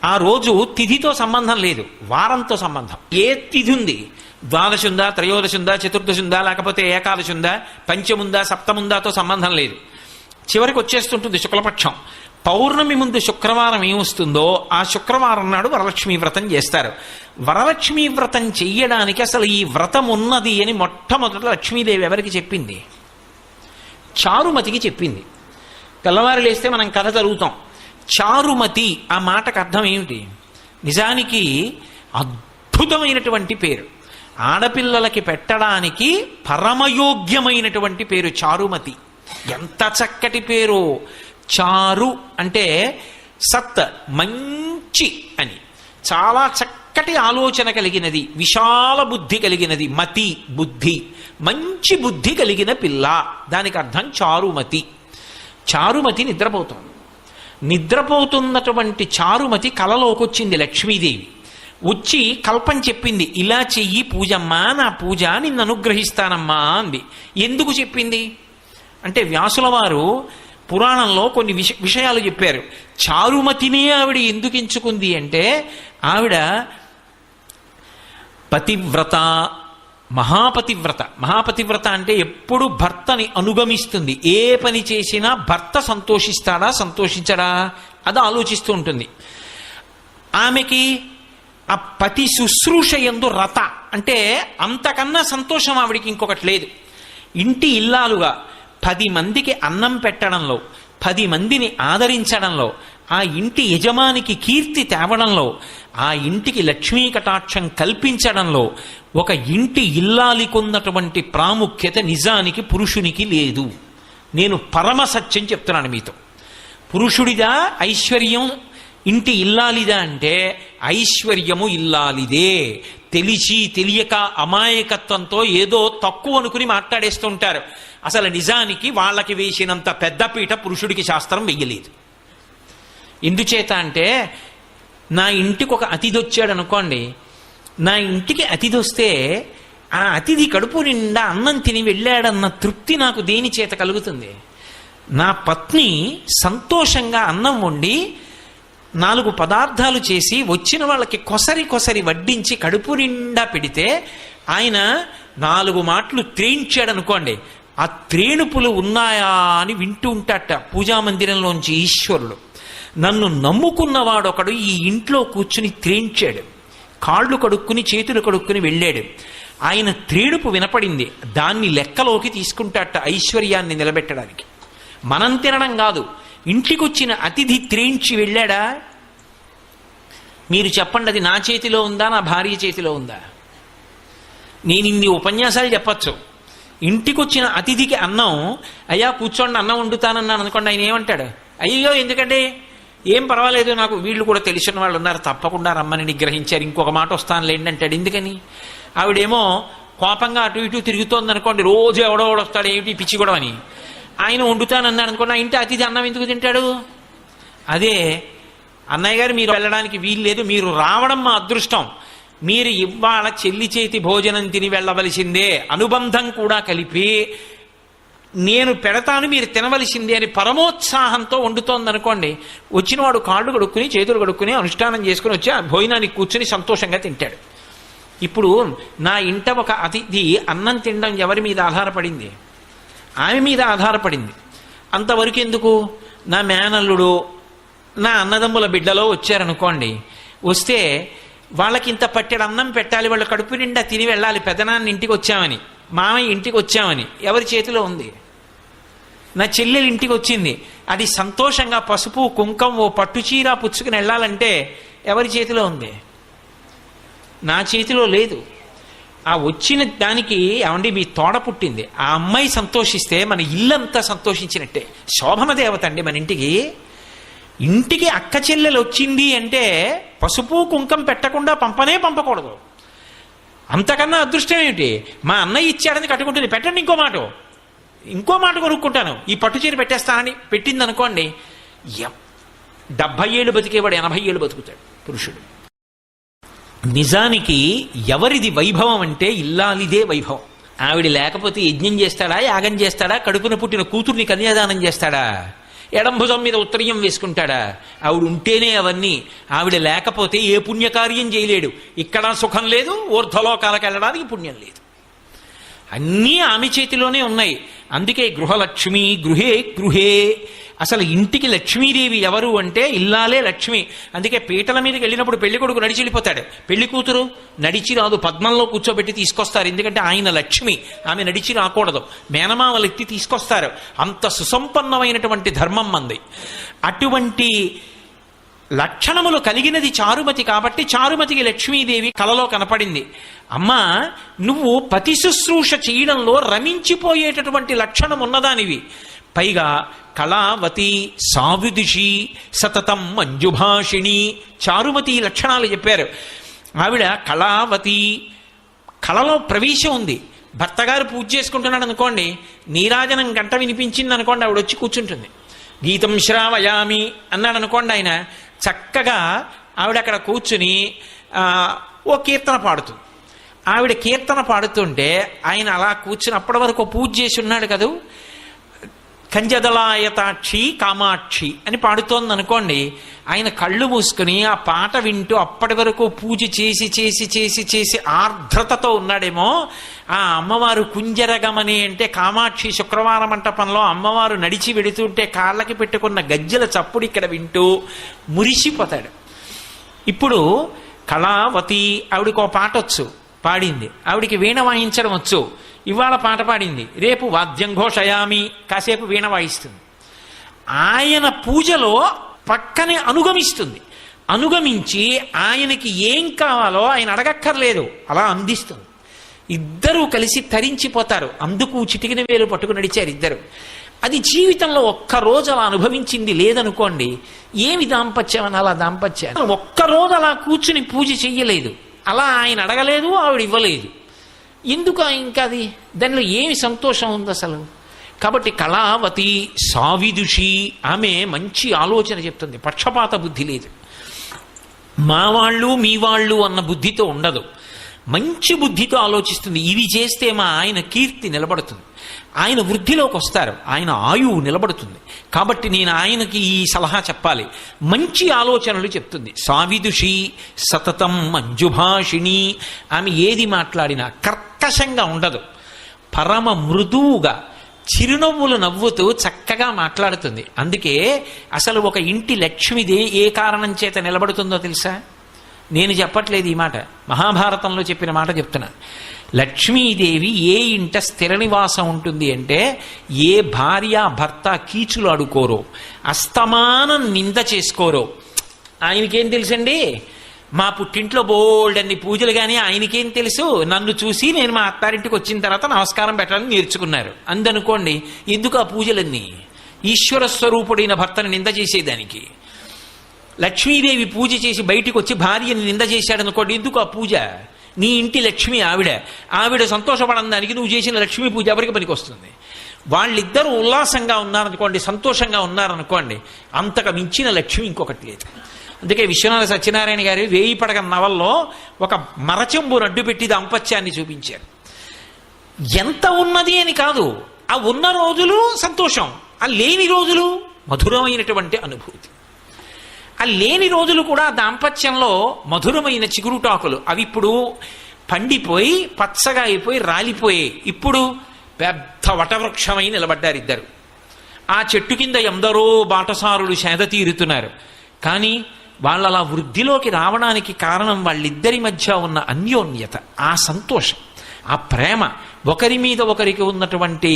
ఆ రోజు తిథితో సంబంధం లేదు, వారంతో సంబంధం. ఏ తిథి ఉంది, ద్వాదశి ఉందా, త్రయోదశి ఉందా, చతుర్దశి ఉందా, లేకపోతే ఏకాదశి ఉందా, పంచముందా, సప్తముందాతో సంబంధం లేదు. చివరికి వచ్చేస్తుంటుంది శుక్లపక్షం. పౌర్ణమి ముందు శుక్రవారం ఏమొస్తుందో ఆ శుక్రవారం నాడు వరలక్ష్మీ వ్రతం చేస్తారు. వరలక్ష్మీ వ్రతం చెయ్యడానికి అసలు ఈ వ్రతం ఉన్నది అని మొట్టమొదట లక్ష్మీదేవి ఎవరికి చెప్పింది? చారుమతికి చెప్పింది. తెల్లవారు లేస్తే మనం కథ చదువుతాం. చారుమతి ఆ మాటకు అర్థం ఏమిటి? నిజానికి అద్భుతమైనటువంటి పేరు, ఆడపిల్లలకి పెట్టడానికి పరమయోగ్యమైనటువంటి పేరు చారుమతి. ఎంత చక్కటి పేరు! చారు అంటే సత్, మంచి అని, చాలా చక్కటి ఆలోచన కలిగినది, విశాల బుద్ధి కలిగినది. మతి బుద్ధి, మంచి బుద్ధి కలిగిన పిల్ల, దానికి అర్థం చారుమతి. చారుమతి నిద్రపోతున్నటువంటి చారుమతి కలలోకి వచ్చింది లక్ష్మీదేవి. వచ్చి కల్పం చెప్పింది, ఇలా చెయ్యి పూజమ్మా, నా పూజ నిన్ను అనుగ్రహిస్తానమ్మా అంది. ఎందుకు చెప్పింది అంటే వ్యాసుల వారు పురాణంలో కొన్ని విషయాలు చెప్పారు. చారుమతినే ఆవిడ ఎందుకు ఎంచుకుంది అంటే, ఆవిడ పతివ్రత, మహాపతివ్రత. మహాపతివ్రత అంటే ఎప్పుడు భర్తని అనుగమిస్తుంది. ఏ పని చేసినా భర్త సంతోషిస్తాడా సంతోషించడా అది ఆలోచిస్తూ ఉంటుంది. ఆమెకి ఆ పతి శుశ్రూష యందు రత అంటే అంతకన్నా సంతోషం ఆవిడికి ఇంకొకటి లేదు. ఇంటి ఇల్లాలుగా 10 మందికి అన్నం పెట్టడంలో, 10 మందిని ఆదరించడంలో, ఆ ఇంటి యజమానికి కీర్తి తేవడంలో, ఆ ఇంటికి లక్ష్మీ కటాక్షం కల్పించడంలో ఒక ఇంటి ఇల్లాలికున్నటువంటి ప్రాముఖ్యత నిజానికి పురుషునికి లేదు. నేను పరమ సత్యం చెప్తున్నాను మీతో. పురుషుడిదా ఐశ్వర్యం, ఇంటి ఇల్లాలిదా అంటే ఐశ్వర్యము ఇల్లాలిదే. తెలిసి తెలియక అమాయకత్వంతో ఏదో తక్కువ అనుకుని మాట్లాడేస్తుంటారు. అసలు నిజానికి వాళ్ళకి వేసినంత పెద్దపీట పురుషుడికి శాస్త్రం వెయ్యలేదు. ఎందుచేత అంటే, నా ఇంటికి ఒక అతిథి వచ్చాడు అనుకోండి, నా ఇంటికి అతిథి వస్తే ఆ అతిథి కడుపు నిండా అన్నం తిని వెళ్ళాడన్న తృప్తి నాకు దేని చేత కలుగుతుంది? నా పత్ని సంతోషంగా అన్నం వండి 4 పదార్థాలు చేసి వచ్చిన వాళ్ళకి కొసరి వడ్డించి కడుపు నిండా పెడితే ఆయన 4 మాటలు త్రేయించాడు అనుకోండి, ఆ త్రేణుపులు ఉన్నాయా అని వింటూ ఉంటాట పూజామందిరంలోంచి ఈశ్వరుడు. నన్ను నమ్ముకున్నవాడొకడు ఈ ఇంట్లో కూర్చుని త్రేయించాడు, కాళ్ళు కడుక్కుని చేతులు కడుక్కుని వెళ్ళాడు. ఆయన త్రేణుపు వినపడింది, దాన్ని లెక్కలోకి తీసుకుంటాట ఐశ్వర్యాన్ని నిలబెట్టడానికి. మనం తినడం కాదు, ఇంటికొచ్చిన అతిథి త్రేయించి వెళ్ళాడా? మీరు చెప్పండి, అది నా చేతిలో ఉందా, నా భార్య చేతిలో ఉందా? నేను ఇన్ని ఉపన్యాసాలు చెప్పచ్చు. ఇంటికొచ్చిన అతిథికి అన్నం, అయ్యా కూర్చోండి అన్నం వండుతానన్నాను అనుకోండి, ఆయన ఏమంటాడు? అయ్యో ఎందుకంటే, ఏం పర్వాలేదు, నాకు వీళ్ళు కూడా తెలిసిన వాళ్ళు ఉన్నారు, తప్పకుండా రమ్మని నిగ్రహించారు, ఇంకొక మాట వస్తానులేండి అంటాడు. ఎందుకని? ఆవిడేమో కోపంగా అటు ఇటు తిరుగుతోంది అనుకోండి, రోజు ఎవడోడొస్తాడు ఏమిటి పిచ్చి కూడా అని. ఆయన వండుతానన్నాడు అనుకోండి, ఆ ఇంటి అతిథి అన్నం ఎందుకు తింటాడు? అదే అన్నయ్య గారు మీరు వెళ్ళడానికి వీలు లేదు, మీరు రావడం మా అదృష్టం, మీరు ఇవాళ చెల్లి చేతి భోజనం తిని వెళ్ళవలసిందే, అనుబంధం కూడా కలిపి నేను పెడతాను మీరు తినవలసిందే అని పరమోత్సాహంతో వండుతోందనుకోండి, వచ్చినవాడు కాళ్ళు కడుక్కుని చేతులు కడుక్కుని అనుష్ఠానం చేసుకుని వచ్చి ఆ భోజనానికి కూర్చుని సంతోషంగా తింటాడు. ఇప్పుడు నా ఇంట ఒక అతిథి అన్నం తినడం ఎవరి మీద ఆధారపడింది? ఆమె మీద ఆధారపడింది. అంతవరకు ఎందుకు? నా మేనల్లుడు, నా అన్నదమ్ముల బిడ్డలో వచ్చారనుకోండి, వస్తే వాళ్ళకి ఇంత పట్టెడు అన్నం పెట్టాలి, వాళ్ళ కడుపు నిండా తిని వెళ్ళాలి, పెదనాన్న ఇంటికి వచ్చామని, మామయ్య ఇంటికి వచ్చామని. ఎవరి చేతిలో ఉంది? నా చెల్లెలు ఇంటికి వచ్చింది, అది సంతోషంగా పసుపు కుంకం ఓ పట్టుచీర పుచ్చుకుని వెళ్ళాలంటే ఎవరి చేతిలో ఉంది? నా చేతిలో లేదు. ఆ వచ్చిన దానికి ఏమండి మీ తోడ పుట్టింది, ఆ అమ్మాయి సంతోషిస్తే మన ఇల్లంతా సంతోషించినట్టే. శోభన దేవత అండి మన ఇంటికి. ఇంటికి అక్క చెల్లెలు వచ్చింది అంటే పసుపు కుంకం పెట్టకుండా పంపకూడదు. అంతకన్నా అదృష్టం ఏమిటి? మా అన్నయ్య ఇచ్చాడని కట్టుకుంటుంది, పెట్టండి ఇంకో మాట కొనుక్కుంటాను, ఈ పట్టుచీర పెట్టేస్తానని పెట్టింది అనుకోండి, 70 ఏళ్ళు బతికేవాడు 80 ఏళ్ళు బతుకుతాడు పురుషుడు. నిజానికి ఎవరిది వైభవం అంటే ఇల్లాలిదే వైభవం. ఆవిడ లేకపోతే యజ్ఞం చేస్తాడా, యాగం చేస్తాడా, కడుపున పుట్టిన కూతుర్ని కన్యాదానం చేస్తాడా? ఎడం భుజం మీద ఉత్తరీయం వేసుకుంటాడా? ఆవిడ ఉంటేనే అవన్నీ. ఆవిడ లేకపోతే ఏ పుణ్యకార్యం చేయలేడు. ఇక్కడ సుఖం లేదు, ఊర్ధ్వలోకాలకు వెళ్ళడానికి పుణ్యం లేదు. అన్నీ ఆమె చేతిలోనే ఉన్నాయి. అందుకే గృహలక్ష్మి గృహే గృహే. అసలు ఇంటికి లక్ష్మీదేవి ఎవరు అంటే ఇల్లాలే లక్ష్మి. అందుకే పీటల మీదకి వెళ్ళినప్పుడు పెళ్లి కొడుకు నడిచి వెళ్ళిపోతాడు, పెళ్లి కూతురు నడిచి రాదు, పద్మంలో కూర్చోబెట్టి తీసుకొస్తారు. ఎందుకంటే ఆయన లక్ష్మి, ఆమె నడిచి రాకూడదు. మేనమామలు ఎత్తి తీసుకొస్తారు. అంత సుసంపన్నమైనటువంటి ధర్మం మంది. అటువంటి లక్షణములు కలిగినది చారుమతి కాబట్టి చారుమతికి లక్ష్మీదేవి కలలో కనపడింది. అమ్మా, నువ్వు పతి శుశ్రూష చేయడంలో రమించిపోయేటటువంటి లక్షణం ఉన్నదానివి. పైగా కళావతి సావిదుషి సతతం మంజుభాషిణి చారుమతి లక్షణాలు చెప్పారు. ఆవిడ కళావతి, కళలో ప్రవేశం ఉంది. భర్తగారు పూజ చేసుకుంటున్నాడు అనుకోండి, నీరాజనం గంట వినిపించింది అనుకోండి, ఆవిడ వచ్చి కూర్చుంటుంది. గీతం శ్రావయామి అన్నాడు అనుకోండి, ఆయన చక్కగా ఆవిడ అక్కడ కూర్చుని ఓ కీర్తన పాడుతుంది. ఆవిడ కీర్తన పాడుతుంటే ఆయన అలా కూర్చుని అప్పటి వరకు పూజ చేసి ఉన్నాడు కదూ, కంజదలాయతాక్షి కామాక్షి అని పాడుతోంది అనుకోండి, ఆయన కళ్ళు మూసుకుని ఆ పాట వింటూ అప్పటి వరకు పూజ చేసి చేసి చేసి చేసి ఆర్ద్రతతో ఉన్నాడేమో. ఆ అమ్మవారు కుంజరగమని అంటే కామాక్షి శుక్రవార మంటపంలో అమ్మవారు నడిచి వెడుతుంటే కాళ్ళకి పెట్టుకున్న గజ్జల చప్పుడు ఇక్కడ వింటూ మురిసిపోతాడు. ఇప్పుడు కళావతి, ఆవిడకో పాట వచ్చు, పాడింది. ఆవిడికి వీణ వాయించడం వచ్చు, ఇవాళ పాట పాడింది, రేపు వాద్యం ఘోషయామి కాసేపు వీణ వాయిస్తుంది. ఆయన పూజలో పక్కనే అనుగమిస్తుంది. అనుగమించి ఆయనకి ఏం కావాలో ఆయన అడగక్కర్లేదు, అలా అందిస్తుంది. ఇద్దరూ కలిసి తరించిపోతారు. అందుకు చిటికిన వేలు పట్టుకు నడిచారు ఇద్దరు. అది జీవితంలో ఒక్కరోజు అలా అనుభవించింది లేదనుకోండి, ఏమి దాంపత్యం అని అలా దాంపత్యం. ఒక్కరోజు అలా కూర్చుని పూజ చెయ్యలేదు, అలా ఆయన అడగలేదు, ఆవిడ ఇవ్వలేదు. ఎందుకు ఇంకా అది, దానిలో ఏమి సంతోషం ఉంది అసలు? కాబట్టి కళావతి సావిదుషి, ఆమె మంచి ఆలోచన చెప్తుంది. పక్షపాత బుద్ధి లేదు, మా వాళ్ళు మీ వాళ్ళు అన్న బుద్ధితో ఉండదు. మంచి బుద్ధితో ఆలోచిస్తుంది. ఇవి చేస్తే మా ఆయన కీర్తి నిలబడుతుంది, ఆయన వృద్ధిలోకి వస్తారు, ఆయన ఆయువు నిలబడుతుంది. కాబట్టి నేను ఆయనకి ఈ సలహా చెప్పాలి. మంచి ఆలోచనలు చెప్తుంది. సావిదుషి సతతం మంజుభాషిణి. ఆమె ఏది మాట్లాడినా కర్కశంగా ఉండదు, పరమ మృదువుగా చిరునవ్వులు నవ్వుతూ చక్కగా మాట్లాడుతుంది. అందుకే అసలు ఒక ఇంటి లక్ష్మిదే ఏ కారణం చేత నిలబడుతుందో తెలుసా? నేను చెప్పట్లేదు ఈ మాట, మహాభారతంలో చెప్పిన మాట చెప్తున్నా. లక్ష్మీదేవి ఏ ఇంట స్థిర నివాసం ఉంటుంది అంటే, ఏ భార్య భర్త కీచులు అడుకోరో, అస్తమానం నింద చేసుకోరో. ఆయనకేం తెలుసండి, మా పుట్టింట్లో బోల్డన్ని పూజలు, కానీ ఆయనకేం తెలుసు, నన్ను చూసి నేను మా అత్తారింటికి వచ్చిన తర్వాత నమస్కారం పెట్టాలని నేర్చుకున్నారు అందనుకోండి. ఎందుకు ఆ పూజలన్నీ? ఈశ్వర స్వరూపుడైన భర్తను నింద చేసేదానికి. లక్ష్మీదేవి పూజ చేసి బయటికి వచ్చి భార్యని నింద చేశాడనుకోండి, ఎందుకు ఆ పూజ? నీ ఇంటి లక్ష్మి ఆవిడ సంతోషపడడానికి నువ్వు చేసిన లక్ష్మీ పూజ ఎవరికి పనికి వస్తుంది? వాళ్ళిద్దరూ ఉల్లాసంగా ఉన్నారనుకోండి, సంతోషంగా ఉన్నారనుకోండి, అంతకు మించిన లక్ష్మి ఇంకొకటి లేదు. అందుకే విశ్వనాథ సత్యనారాయణ గారి 1000 పడగ నవల్లో ఒక మరచెంబు రడ్డు పెట్టి దాంపత్యాన్ని చూపించారు. ఎంత ఉన్నది అని కాదు, ఆ ఉన్న రోజులు సంతోషం, ఆ లేని రోజులు మధురమైనటువంటి అనుభూతి. ఆ లేని రోజులు కూడా దాంపత్యంలో మధురమైన చిగురుటాకులు, అవి ఇప్పుడు పండిపోయి పచ్చగా అయిపోయి రాలిపోయి ఇప్పుడు పెద్ద వటవృక్షమై నిలబడ్డారు ఇద్దరు. ఆ చెట్టు కింద ఎందరో బాటసారులు సేద తీరుతున్నారు. కానీ వాళ్ళలా వృద్ధిలోకి రావడానికి కారణం వాళ్ళిద్దరి మధ్య ఉన్న అన్యోన్యత, ఆ సంతోషం, ఆ ప్రేమ, ఒకరి మీద ఒకరికి ఉన్నటువంటి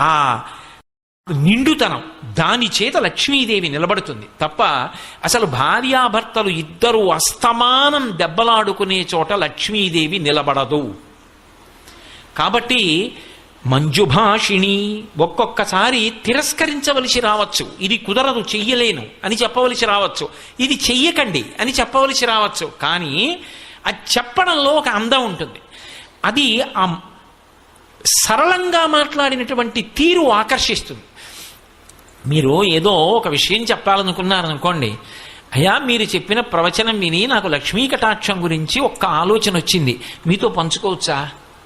ఆ నిండుతనం, దాని చేత లక్ష్మీదేవి నిలబడుతుంది తప్ప అసలు భార్యాభర్తలు ఇద్దరూ అస్తమానం దెబ్బలాడుకునే చోట లక్ష్మీదేవి నిలబడదు. కాబట్టి మంజుభాషిణి, ఒక్కొక్కసారి తిరస్కరించవలసి రావచ్చు, ఇది కుదరదు చెయ్యలేను అని చెప్పవలసి రావచ్చు, ఇది చెయ్యకండి అని చెప్పవలసి రావచ్చు. కానీ అది చెప్పడంలో ఒక అందం ఉంటుంది. అది ఆ సరళంగా మాట్లాడినటువంటి తీరు ఆకర్షిస్తుంది. మీరు ఏదో ఒక విషయం చెప్పాలనుకున్నారనుకోండి, అయ్యా మీరు చెప్పిన ప్రవచనం విని నాకు లక్ష్మీ కటాక్షం గురించి ఒక్క ఆలోచన వచ్చింది, మీతో పంచుకోవచ్చా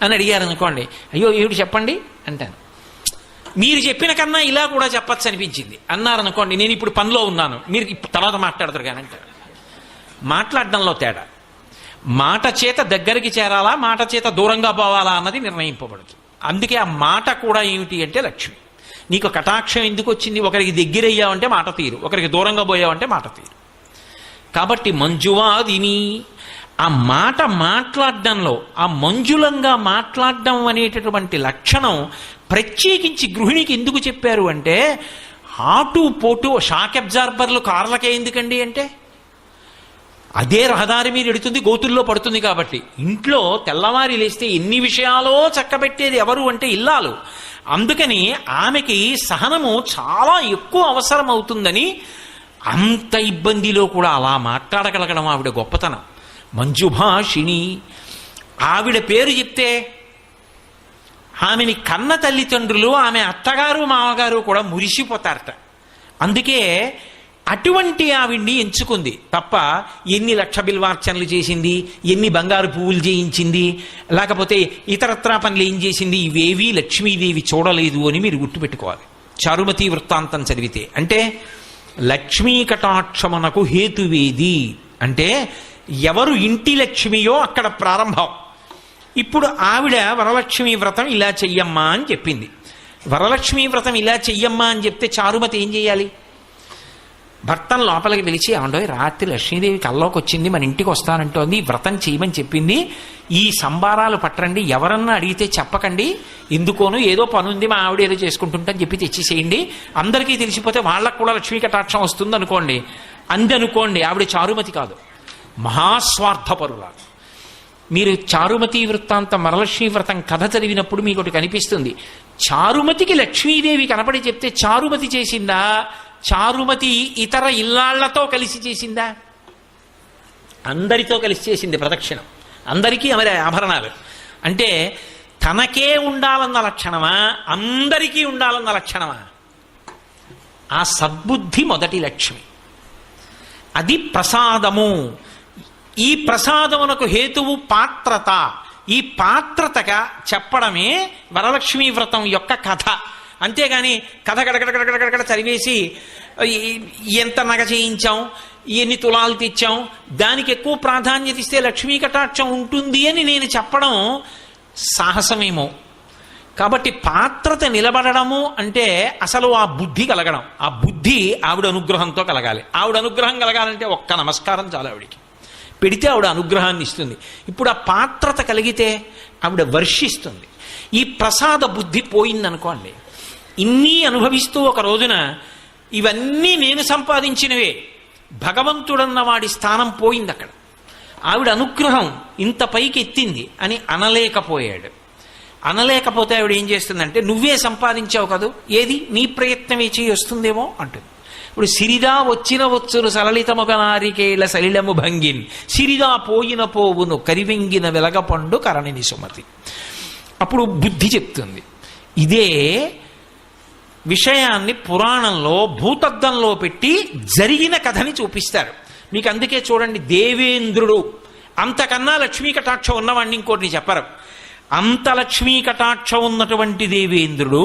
అని అడిగారనుకోండి, అయ్యో ఏమిటి చెప్పండి అంటాను. మీరు చెప్పిన కన్నా ఇలా కూడా చెప్పచ్చు అనిపించింది అన్నారనుకోండి, నేను ఇప్పుడు పనిలో ఉన్నాను, మీరు తర్వాత మాట్లాడతారు కానీ అంటారు. మాట్లాడడంలో తేడా. మాట చేత దగ్గరికి చేరాలా, మాట చేత దూరంగా పోవాలా అన్నది నిర్ణయింపబడుతుంది. అందుకే ఆ మాట కూడా ఏమిటి అంటే లక్ష్మి. నీకు కటాక్షం ఎందుకు వచ్చింది? ఒకరికి దగ్గరయ్యావంటే మాట తీరు, ఒకరికి దూరంగా పోయావంటే మాట తీరు. కాబట్టి మంజువాదిని, ఆ మాట మాట్లాడడంలో, ఆ మంజులంగా మాట్లాడడం అనేటటువంటి లక్షణం ప్రత్యేకించి గృహిణికి ఎందుకు చెప్పారు అంటే, ఆటు పోటు షాక్ అబ్జార్బర్లు కార్లకే ఎందుకండి అంటే, అదే రహదారి మీద ఎడుతుంది, గోతుల్లో పడుతుంది కాబట్టి. ఇంట్లో తెల్లవారి లేస్తే ఎన్ని విషయాలో చక్కబెట్టేది ఎవరు అంటే ఇల్లాలు. అందుకని ఆమెకి సహనము చాలా ఎక్కువ అవసరం అవుతుందని అంత ఇబ్బందిలో కూడా అలా మాట్లాడగలగడం ఆవిడ గొప్పతనం. మంజుభాషిణి. ఆవిడ పేరు చెప్తే ఆమెని కన్న తల్లిదండ్రులు, ఆమె అత్తగారు మామగారు కూడా మురిసిపోతారట. అందుకే అటువంటి ఆవిడ్ని ఎంచుకుంది తప్ప ఎన్ని లక్ష బిల్వార్చనలు చేసింది, ఎన్ని బంగారు పువ్వులు చేయించింది, లేకపోతే ఇతరత్రా పనులు ఏం చేసింది, ఇవేవీ లక్ష్మీదేవి చూడలేదు అని మీరు గుర్తుపెట్టుకోవాలి. చారుమతి వృత్తాంతం చదివితే. అంటే లక్ష్మీ కటాక్షమునకు హేతువేది అంటే ఎవరు ఇంటి లక్ష్మియో అక్కడ ప్రారంభం. ఇప్పుడు ఆవిడ వరలక్ష్మీ వ్రతం ఇలా చెయ్యమ్మా అని చెప్పింది. వరలక్ష్మీ వ్రతం ఇలా చెయ్యమ్మా అని చెప్తే చారుమతి ఏం చేయాలి? భర్తను లోపలికి పిలిచి, ఏమండో రాత్రి లక్ష్మీదేవి కల్లోకి వచ్చింది, మన ఇంటికి వస్తానంటోంది, వ్రతం చేయమని చెప్పింది, ఈ సంబారాలు పట్టండి, ఎవరన్నా అడిగితే చెప్పకండి, ఎందుకోను ఏదో పనుంది మా ఆవిడ ఏదో చేసుకుంటుంటని చెప్పి తెచ్చేసేయండి, అందరికీ తెలిసిపోతే వాళ్ళకు కూడా లక్ష్మీ కటాక్షం వస్తుంది అనుకోండి. అందనుకోండి, ఆవిడ చారుమతి కాదు, మహాస్వార్థపరురాలు. మీరు చారుమతి వృత్తాంతం వరలక్ష్మీ వ్రతం కథ చదివినప్పుడు మీకు ఒకటి కనిపిస్తుంది. చారుమతికి లక్ష్మీదేవి కనపడి చెప్తే చారుమతి చేసిందా, చారుమతి ఇతర ఇల్లాళ్లతో కలిసి చేసిందా? అందరితో కలిసి చేసింది ప్రదక్షిణం. అందరికీ ఆమె ఆభరణాలు. అంటే తనకే ఉండాలన్న లక్షణమా, అందరికీ ఉండాలన్న లక్షణమా? ఆ సద్బుద్ధి మొదటి లక్ష్మి. అది ప్రసాదము. ఈ ప్రసాదమునకు హేతువు పాత్రత. ఈ పాత్రతగా చెప్పడమే వరలక్ష్మీ వ్రతం యొక్క కథ. అంతేగాని కథ గడగడగడగడగడ చదివేసి ఎంత నగ చేయించాం, ఎన్ని తులాలు తెచ్చాం, దానికి ఎక్కువ ప్రాధాన్యత ఇస్తే లక్ష్మీ కటాక్షం ఉంటుంది అని నేను చెప్పడం సాహసమేమో. కాబట్టి పాత్రత నిలబడము అంటే అసలు ఆ బుద్ధి కలగడం. ఆ బుద్ధి ఆవిడ అనుగ్రహంతో కలగాలి. ఆవిడ అనుగ్రహం కలగాలంటే ఒక్క నమస్కారం చాలు ఆవిడికి. పెడితే ఆవిడ అనుగ్రహాన్ని ఇస్తుంది. ఇప్పుడు ఆ పాత్రత కలిగితే ఆవిడ వర్షిస్తుంది. ఈ ప్రసాద బుద్ధి పోయిందనుకోండి, ఇన్ని అనుభవిస్తూ ఒక రోజున ఇవన్నీ నేను సంపాదించినవే, భగవంతుడన్న వాడి స్థానం పోయింది అక్కడ. ఆవిడ అనుగ్రహం ఇంత పైకి ఎత్తింది అని అనలేకపోయాడు. అనలేకపోతే ఆవిడ ఏం చేస్తుందంటే, నువ్వే సంపాదించావు కదూ, ఏది నీ ప్రయత్నమే చేయి వస్తుందేమో అంటుంది. ఇప్పుడు సిరిదా వచ్చిన వచ్చును సలలితముగ నారికేళ సలిలము భంగిన్, సిరిదా పోయిన పోవును కరివెంగిన వెలగపండు కరణిని సుమతి. అప్పుడు బుద్ధి చెప్తుంది. ఇదే విషయాన్ని పురాణంలో భూతద్దంలో పెట్టి జరిగిన కథని చూపిస్తారు మీకు. అందుకే చూడండి, దేవేంద్రుడు అంతకన్నా లక్ష్మీ కటాక్షం ఉన్నవాడిని ఇంకోటి చెప్పరు. అంత లక్ష్మీ కటాక్షం ఉన్నటువంటి దేవేంద్రుడు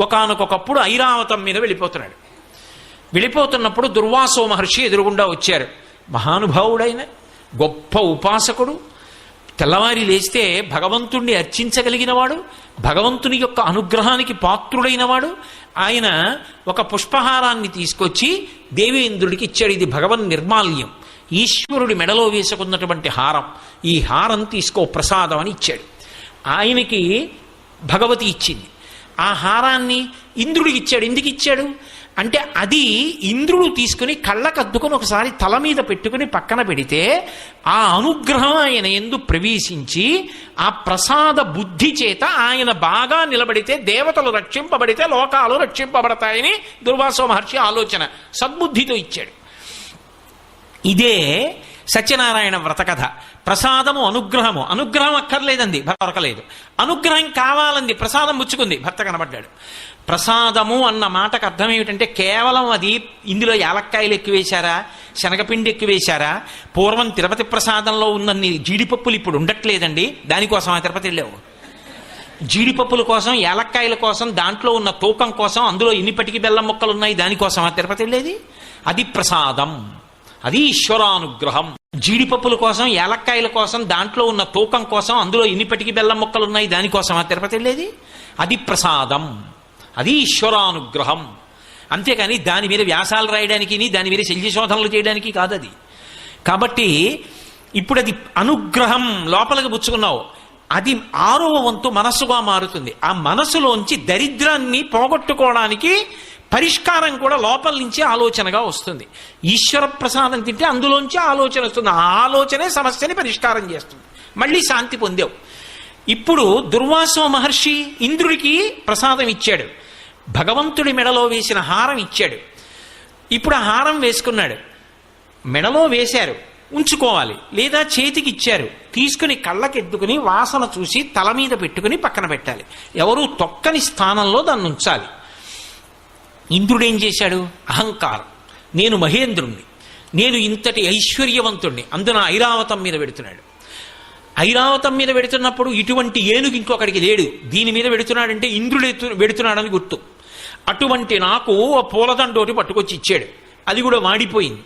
ఒకానొకప్పుడు ఐరావతం మీద వెళ్ళిపోతున్నాడు. వెళ్ళిపోతున్నప్పుడు దుర్వాసో మహర్షి ఎదురుగుండా వచ్చారు. మహానుభావుడైన గొప్ప ఉపాసకుడు, తెల్లవారి లేస్తే భగవంతుణ్ణి అర్చించగలిగినవాడు, భగవంతుని యొక్క అనుగ్రహానికి పాత్రుడైనవాడు. ఆయన ఒక పుష్పహారాన్ని తీసుకొచ్చి దేవేంద్రుడికి ఇచ్చాడు. ఇది భగవన్ నిర్మాల్యం, ఈశ్వరుడి మెడలో వేసుకున్నటువంటి హారం. ఈ హారం తీసుకో ప్రసాదం అని ఇచ్చాడు. ఆయనకి భగవతి ఇచ్చింది. ఆ హారాన్ని ఇంద్రుడికి ఇచ్చాడు. ఎందుకు ఇచ్చాడు అంటే, అది ఇంద్రుడు తీసుకుని కళ్ళకద్దుకొని ఒకసారి తల మీద పెట్టుకుని పక్కన పెడితే ఆ అనుగ్రహం ఆయన యందు ప్రవేశించి ఆ ప్రసాద బుద్ధి చేత ఆయన బాగా నిలబడితే దేవతలు రక్షింపబడితే లోకాలు రక్షింపబడతాయని దుర్వాసో మహర్షి ఆలోచన. సద్బుద్ధితో ఇచ్చాడు. ఇదే సత్యనారాయణ వ్రతకథ. ప్రసాదము అనుగ్రహము. అనుగ్రహం అక్కర్లేదండి, భర్త దొరకలేదు. అనుగ్రహం కావాలంది, ప్రసాదం పుచ్చుకుంది, భర్త కనబడ్డాడు. ప్రసాదము అన్న మాటకు అర్థం ఏమిటంటే, కేవలం అది ఇందులో యాలక్కాయలు ఎక్కువేశారా, శనగపిండి ఎక్కువేశారా, పూర్వం తిరుపతి ప్రసాదంలో ఉన్నన్ని జీడిపప్పులు ఇప్పుడు ఉండట్లేదండి, దానికోసం ఆ తిరుపతి వెళ్ళావు. జీడిపప్పుల కోసం, ఏలక్కాయల కోసం, దాంట్లో ఉన్న తూకం కోసం, అందులో ఎన్ని పటికి బెల్లం ముక్కలు ఉన్నాయి దానికోసమా తిరుపతి వెళ్ళేది? అది ప్రసాదం, అది ఈశ్వరానుగ్రహం. జీడిపప్పుల కోసం, ఏలక్కాయల కోసం, దాంట్లో ఉన్న తూకం కోసం, అందులో ఎన్ని పటికి బెల్లం ముక్కలు ఉన్నాయి దానికోసమా తిరుపతి వెళ్ళేది? అది ప్రసాదం, అది ఈశ్వరానుగ్రహం. అంతేకాని దాని మీద వ్యాసాలు రాయడానికి, దాని మీద శల్య శోధనలు చేయడానికి కాదు అది. కాబట్టి ఇప్పుడు అది అనుగ్రహం లోపలికి పుచ్చుకున్నావు, అది 6వ వంతు మనస్సుగా మారుతుంది. ఆ మనస్సులోంచి దరిద్రాన్ని పోగొట్టుకోవడానికి పరిష్కారం కూడా లోపల నుంచి ఆలోచనగా వస్తుంది. ఈశ్వర ప్రసాదం తింటే అందులోంచి ఆలోచన వస్తుంది. ఆ ఆలోచనే సమస్యని పరిష్కారం చేస్తుంది. మళ్ళీ శాంతి పొందావు. ఇప్పుడు దుర్వాసో మహర్షి ఇంద్రుడికి ప్రసాదం ఇచ్చాడు, భగవంతుడి మెడలో వేసిన హారం ఇచ్చాడు. ఇప్పుడు ఆ హారం వేసుకున్నాడు, మెడలో వేశారు, ఉంచుకోవాలి, లేదా చేతికి ఇచ్చారు, తీసుకుని కళ్ళకెద్దుకుని వాసన చూసి తల మీద పెట్టుకుని పక్కన పెట్టాలి. ఎవరు తొక్కని స్థానంలో దాన్ని ఉంచాలి. ఇంద్రుడేం చేశాడు? అహంకారం, నేను మహేంద్రుణ్ణి, నేను ఇంతటి ఐశ్వర్యవంతుణ్ణి, అందున ఐరావతం మీద పెడుతున్నాడు. ఐరావతం మీద పెడుతున్నప్పుడు ఇటువంటి ఏనుగు ఇంకొకడికి లేడు, దీని మీద పెడుతున్నాడంటే ఇంద్రుడు పెడుతున్నాడని గుర్తు. అటువంటి నాకు పూలదండోటి పట్టుకొచ్చి ఇచ్చాడు, అది కూడా వాడిపోయింది.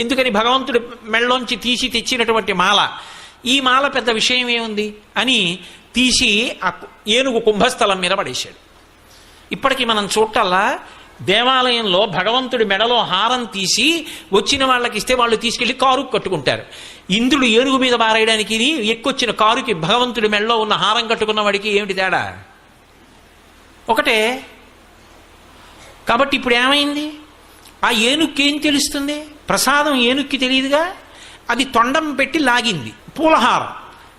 ఎందుకని? భగవంతుడి మెళ్ళలోంచి తీసి తెచ్చినటువంటి మాల. ఈ మాల పెద్ద విషయం ఏముంది అని తీసి ఆ ఏనుగు కుంభస్థలం మీద పడేశాడు. ఇప్పటికీ మనం చూడాలా, దేవాలయంలో భగవంతుడి మెడలో హారం తీసి వచ్చిన వాళ్ళకి ఇస్తే వాళ్ళు తీసుకెళ్లి కారు కట్టుకుంటారు. ఇంద్రుడు ఏనుగు మీద బారేయడానికి ఎక్కొచ్చిన కారుకి భగవంతుడి మెడలో ఉన్న హారం కట్టుకున్న వాడికి ఏమిటి తేడా? ఒకటే. కాబట్టి ఇప్పుడు ఏమైంది? ఆ ఏనుక్కి ఏం తెలుస్తుంది? ప్రసాదం ఏనుక్కి తెలియదుగా. అది తొండం పెట్టి లాగింది పూలహారం,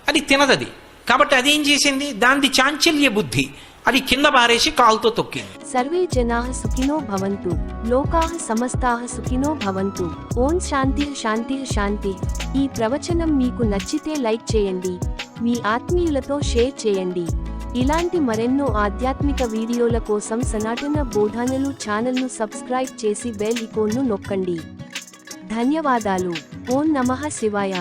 అది తినదది. కాబట్టి అదేం చేసింది? దానిది చాంచల్య బుద్ధి, అది కింద పారేసి కాలుతో తొక్కింది. సర్వే జనాః సుఖినో భవంతు, లోకాః సమస్తాః సుఖినో భవంతు. ఓం శాంతి శాంతి శాంతి. ఈ ప్రవచనం మీకు నచ్చితే లైక్ చేయండి, మీ ఆత్మీయులతో షేర్ చేయండి. ఇలాంటి మరెన్నో ఆధ్యాత్మిక వీడియోల కోసం సనాతన బోధానలు ఛానల్ను సబ్స్క్రైబ్ చేసి బెల్ ఐకాన్ను నొక్కండి. ధన్యవాదాలు. ఓం నమః శివాయ.